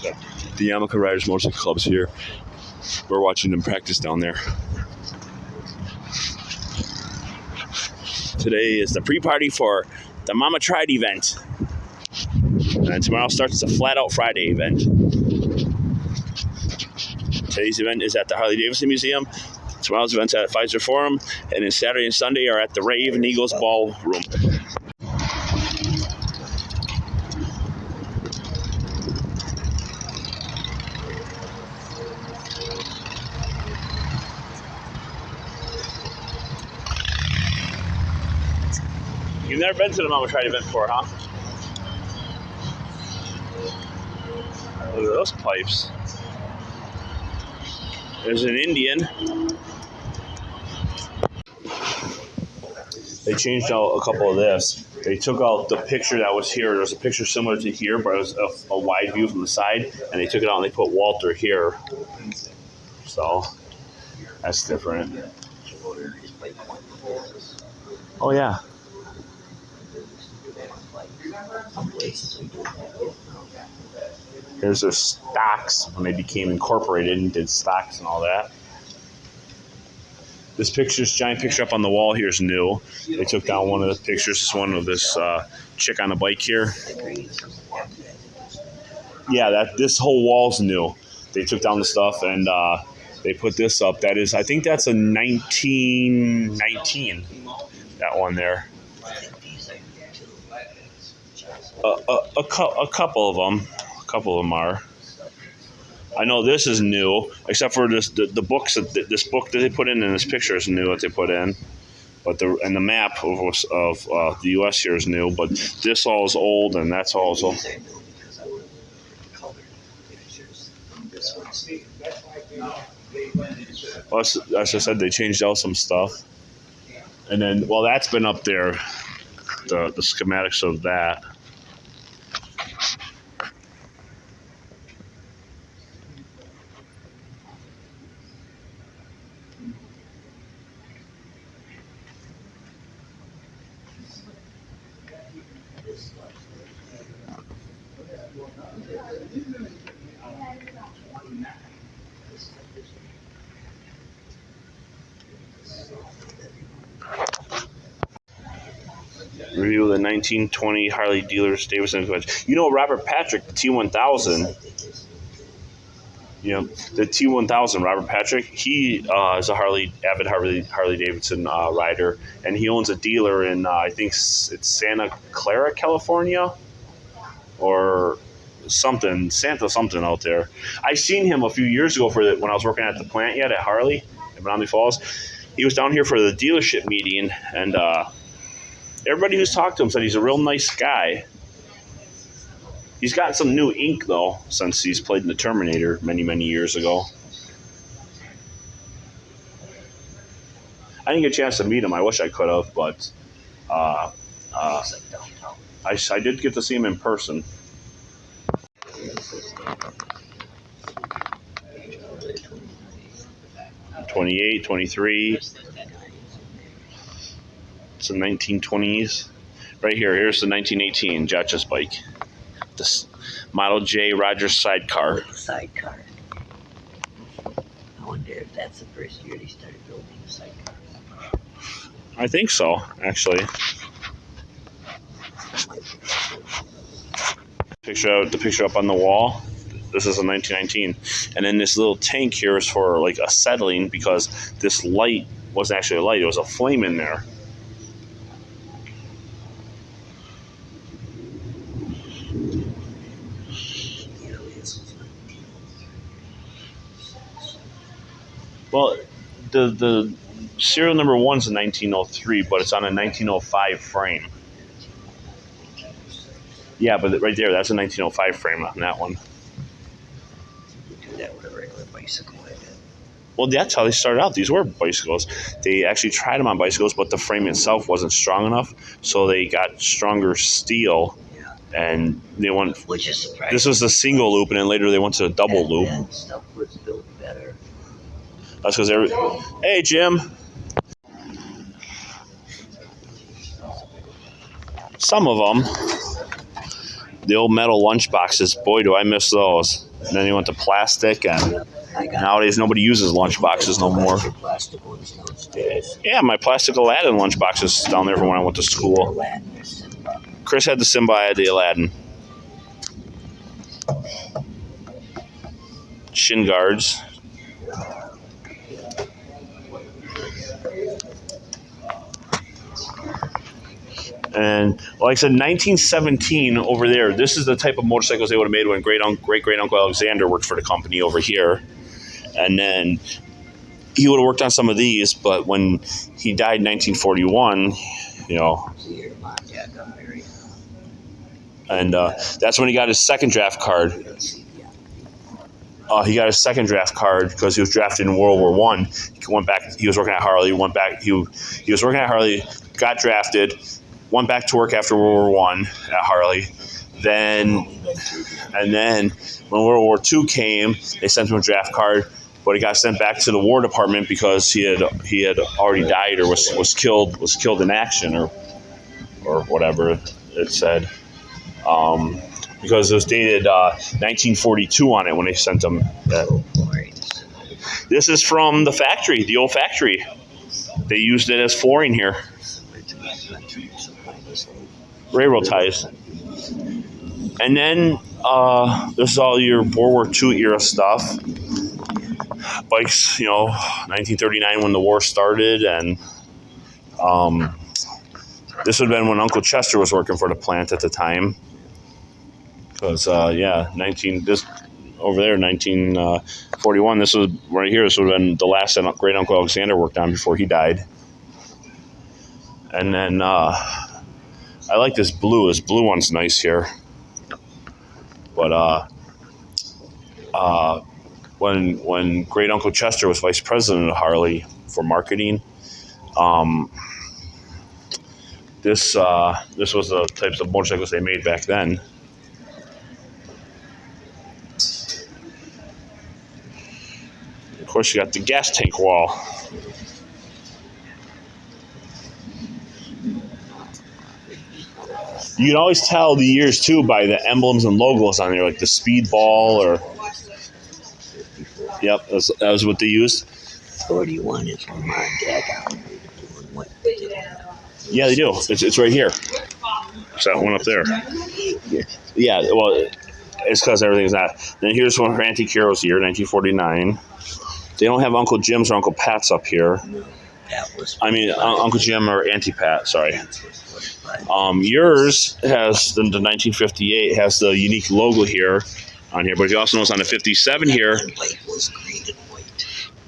The Yarmulka Riders Motorcycle Club's here. We're watching them practice down there. Today is the pre-party for the Mama Tried event. And tomorrow starts a flat-out Friday event. Today's event is at the Harley Davidson Museum. Tomorrow's event's at Pfizer Forum. And then Saturday and Sunday are at the Raven Eagles Ballroom. You've never been to the Mama Tried event before, huh? Look at those pipes. There's an Indian. They changed out a couple of this. They took out the picture that was here. There's a picture similar to here, but it was a wide view from the side. And they took it out and they put Walter here. So, that's different. Oh, yeah. Here's their stocks when they became incorporated and did stocks and all that. This giant picture up on the wall here is new. They took down one of the pictures. This one of this chick on a bike here. Yeah, this whole wall's new. They took down the stuff and they put this up. That is, I think that's a 1919. That one there. A couple of them. A couple of them are. I know this is new, except for this the books. This book that they put in and this picture is new that they put in. But the map of the U.S. here is new. But this all is old, and that's all is old. Well, as I said, they changed out some stuff. And then, well, that's been up there. The schematics of that. Review of the 1920 Harley Dealers Davidson. You know Robert Patrick, the T1000. You know the T1000. Robert Patrick. He is a avid Harley Davidson rider, and he owns a dealer in I think it's Santa Clara, California, or something something out there. I seen him a few years ago when I was working at the plant at Harley in Menominee Falls. He was down here for the dealership meeting, and everybody who's talked to him said he's a real nice guy. He's got some new ink, though, since he's played in the Terminator many, many years ago. I didn't get a chance to meet him. I wish I could have, but I did get to see him in person. '28, '23. It's the 1920s. Right here. Here's the 1918 Jatcha's bike. This Model J Rogers sidecar. Sidecar. I wonder if that's the first year they started building the sidecar. I think so, actually. The picture up on the wall. This is a 1919. And then this little tank here is for like acetylene, because this light wasn't actually a light. It was a flame in there. Well, the serial number 1's a 1903, but it's on a 1905 frame. Yeah, but right there, that's a 1905 frame on that one. You do that with a regular bicycle, I bet. Well, that's how they started out. These were bicycles. They actually tried them on bicycles, but the frame itself wasn't strong enough, so they got stronger steel. Yeah. And they went. Which is surprising. This was the single loop, and then later they went to a double loop. And stuff was built better. That's because Hey, Jim. Some of them, the old metal lunch boxes, boy, do I miss those. And then he went to plastic, and I got nowadays nobody uses lunch boxes no more. plastic ones downstairs. Yeah, my plastic Aladdin lunch boxes down there from when I went to school. Chris had the Simba, I had the Aladdin. Shin guards. And like I said, 1917 over there. This is the type of motorcycles they would have made when great uncle Alexander worked for the company over here. And then he would have worked on some of these, but when he died in 1941, you know, and that's when he got his second draft card. He got his second draft card because he was drafted in World War One. He went back. He was working at Harley. Went back. He was working at Harley. Got drafted. Went back to work after World War One at Harley. Then when World War II came, they sent him a draft card, but he got sent back to the War Department because he had already died or was killed in action or whatever it said. Because it was dated 1942 on it when they sent him. This is from the factory, the old factory. They used it as flooring here. Railroad ties. And then this is all your World War II era stuff. Bikes, 1939 when the war started, and this would have been when Uncle Chester was working for the plant at the time. Because, 1941, this was right here. This would have been the last that great Uncle Alexander worked on before he died. And then I like this blue. This blue one's nice here. But when great Uncle Chester was vice president of Harley for marketing, this was the types of motorcycles they made back then. Of course, you got the gas tank wall. You can always tell the years, too, by the emblems and logos on there, like the Speedball or... Yep, that was what they used. 41 is when my dad got doing what they did. Yeah, they do. It's right here. It's that one up there. Yeah, well, it's because everything's not. Then here's one for Auntie Carol's year, 1949. They don't have Uncle Jim's or Uncle Pat's up here. Uncle Jim or Auntie Pat, sorry. Yours has the 1958 has the unique logo here on here, but you also notice on the 57 here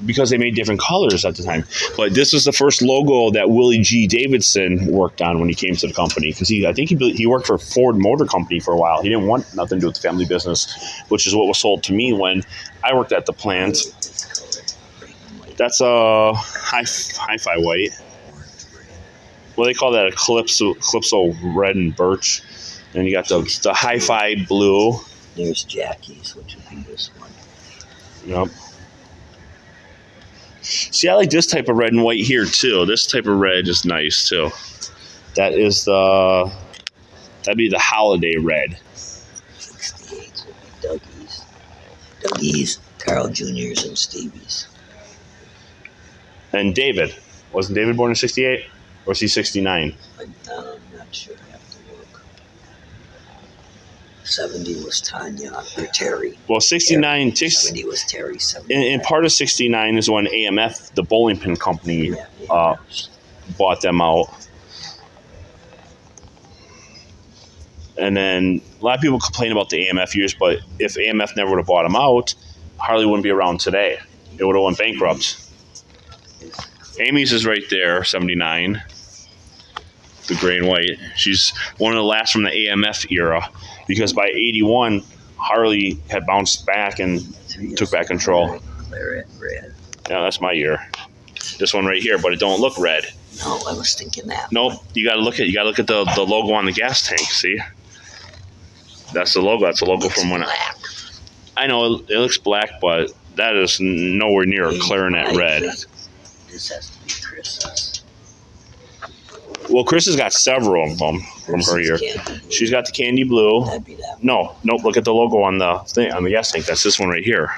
because they made different colors at the time. But this was the first logo that Willie G. Davidson worked on when he came to the company, because I think he worked for Ford Motor Company for a while. He didn't want nothing to do with the family business, which is what was sold to me when I worked at the plant. That's a hi-fi white. Well, they call that a Calypso red and birch. Then you got the hi-fi blue. There's Jackie's, which would be this one. Yep. See, I like this type of red and white here too. This type of red is nice too. That'd be the holiday red. 68's would be Dougie's, Carl Jr.'s, and Stevie's. And David. Wasn't David born in 68? Or was he 69? I'm not sure. I have to look. 70 was Tanya or Terry. Well, 69. 70 was Terry. 70. And part of 69 is when AMF, the bowling pin company, bought them out. And then a lot of people complain about the AMF years, but if AMF never would have bought them out, Harley wouldn't be around today. It would have went bankrupt. Amy's is right there, 79. The gray and white. She's one of the last from the AMF era, because by 81, Harley had bounced back and took back control. Red. Yeah, that's my year. This one right here, but it don't look red. No, I was thinking that. Nope. You gotta look at the logo on the gas tank. See, that's the logo. That's the logo from when I know it looks black, but that is nowhere near a clarinet red. This has to be Chris's. Well, Chris has got several of them from her here. She's got the candy blue. That'd be that. No, nope. Look at the logo on the thing on the gas tank. That's this one right here.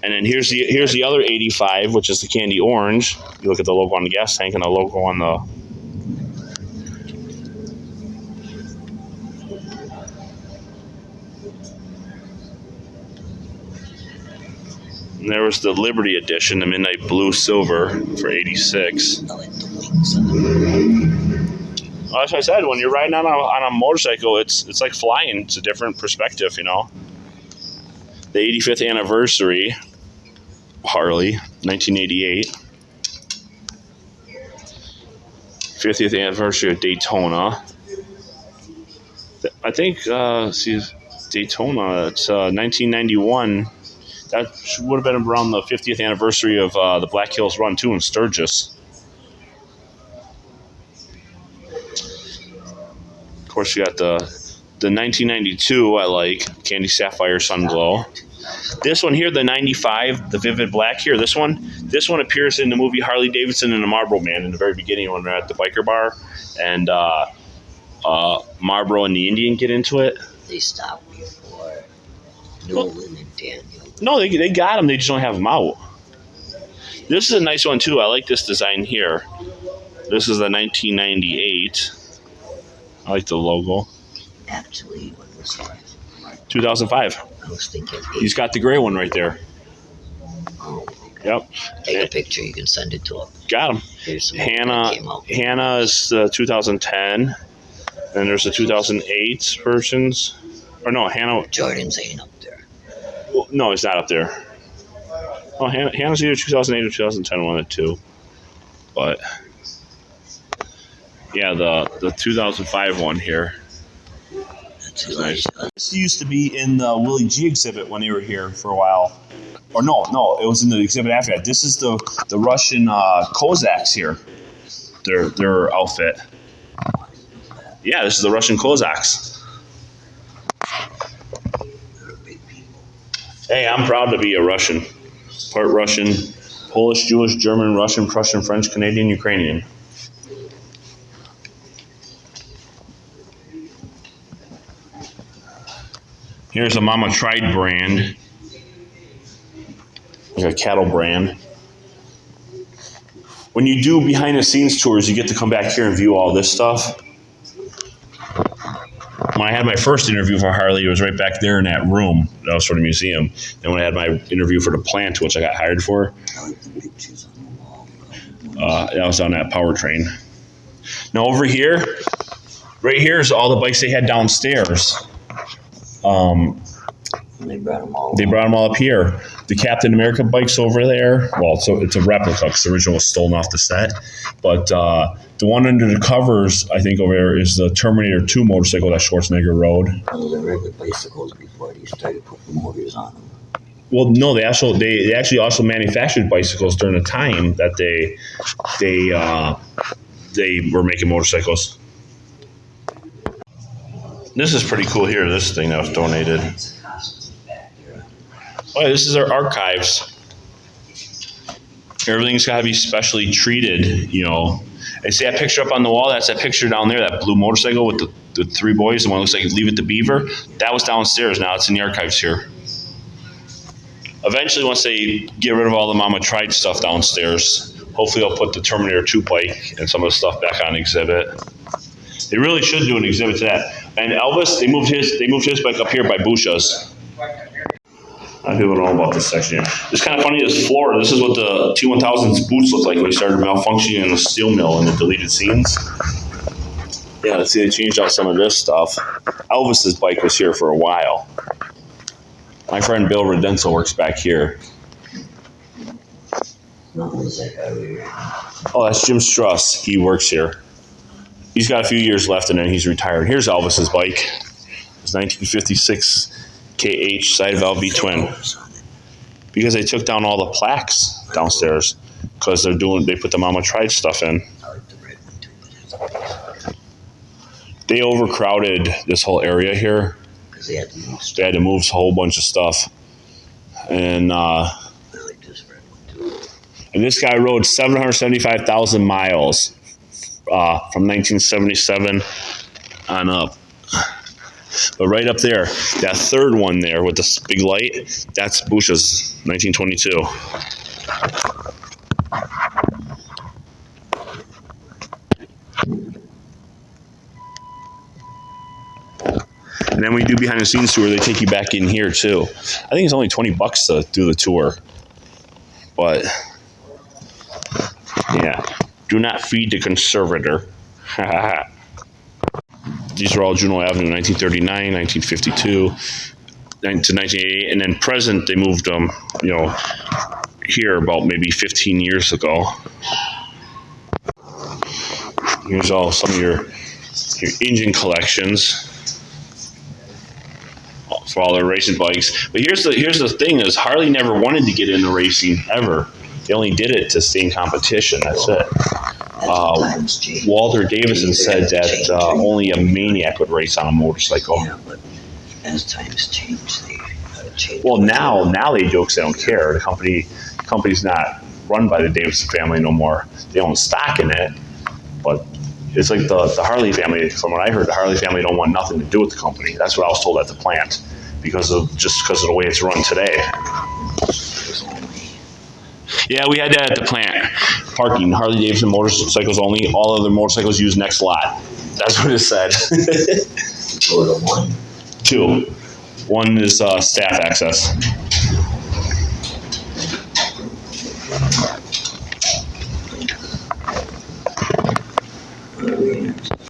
And then here's the other 85, which is the candy orange. You look at the logo on the gas tank and the logo on the. And there was the Liberty Edition, the Midnight Blue Silver for 86. I like the wings on the Well, as I said, when you're riding on a motorcycle, it's like flying. It's a different perspective, you know. The 85th anniversary, Harley, 1988. 50th anniversary of Daytona. I think, see, Daytona, it's 1991. That would have been around the 50th anniversary of the Black Hills Run, too, in Sturgis. Of course, you got the 1992, I like, Candy Sapphire Sun Glow. This one here, the 95, the Vivid Black here, this one appears in the movie Harley Davidson and the Marlboro Man in the very beginning when they're at the biker bar. And Marlboro and the Indian get into it. They stopped before Nolan and Daniel. No, they got them. They just don't have them out. This is a nice one, too. I like this design here. This is the 1998. I like the logo. Actually, what was that? 2005. I was thinking. He's got the gray one right there. Oh, Yep. take a picture. You can send it to him. Got him. Here's some that came out. Hannah is 2010. And there's the 2008 versions. Or no, Hannah. Jordan's ain't up there. Well, no, it's not up there. Well, Hannah's either 2008 or 2010, one of the two. But yeah, the 2005 one here. That's nice. This used to be in the Willie G exhibit when they were here for a while. Or no, it was in the exhibit after that. This is the Russian Cossacks here. Their outfit. Yeah, this is the Russian Cossacks. Hey, I'm proud to be a Russian. Part Russian, Polish, Jewish, German, Russian, Prussian, French, Canadian, Ukrainian. Here's a Mama Tried brand. Like a cattle brand. When you do behind the scenes tours, you get to come back here and view all this stuff. When I had my first interview for Harley, it was right back there in that room. That was for the museum. And when I had my interview for the plant, which I got hired for, I like the pictures on the wall. that was on that powertrain. Now over here, right here is all the bikes they had downstairs. They brought them all. They brought them all up here. The Captain America bike's over there. Well, it's a replica because the original was stolen off the set. But the one under the covers, I think, over there is the Terminator 2 motorcycle that Schwarzenegger rode. Well, the regular bicycles before they started putting motors on them. Well, no, they actually also manufactured bicycles during the time that they were making motorcycles. This is pretty cool here. This thing that was donated. Oh, yeah, this is our archives. Everything's got to be specially treated, you know. I see that picture up on the wall. That's that picture down there, that blue motorcycle with the three boys. The one looks like Leave It to Beaver. That was downstairs. Now it's in the archives here. Eventually, once they get rid of all the Mama Tried stuff downstairs, hopefully they'll put the Terminator 2 bike and some of the stuff back on exhibit. They really should do an exhibit to that. And Elvis, they moved his bike up here by Busha's. I don't know about this section here. It's kind of funny, this floor, this is what the T1000's boots looked like when he started malfunctioning in the steel mill in the deleted scenes. Yeah, let's see, they changed out some of this stuff. Elvis's bike was here for a while. My friend Bill Redenzel works back here. Oh, that's Jim Struss. He works here. He's got a few years left and then he's retired. Here's Elvis's bike. It's 1956 KH side valve V twin. Because they took down all the plaques downstairs because they put the Mama Tried stuff in. They overcrowded this whole area here. They had to move a whole bunch of stuff. And this guy rode 775,000 miles from 1977 on up. But right up there, that third one there with this big light, that's Bush's 1922. And then we do behind the scenes tour, they take you back in here too. I think it's only $20 to do the tour. But yeah, do not feed the conservator. These are all Juneau Avenue, 1939, 1952, to 1988, and then present they moved them, here about maybe 15 years ago. Here's all some of your engine collections for all their racing bikes. But here's the thing: is Harley never wanted to get into racing ever. They only did it to stay in competition. That's it. Walter Davidson said that only a maniac would race on a motorcycle. Yeah, but as times change, they change. Well, now they jokes they don't care. The company's not run by the Davidson family no more. They own stock in it, but it's like the Harley family. From what I heard, the Harley family don't want nothing to do with the company. That's what I was told at the plant, because of the way it's run today. Yeah, we had that at the plant. Parking, Harley Davidson motorcycles only. All other motorcycles use next lot. That's what it said. 2 to 1. 2. 1 is staff access.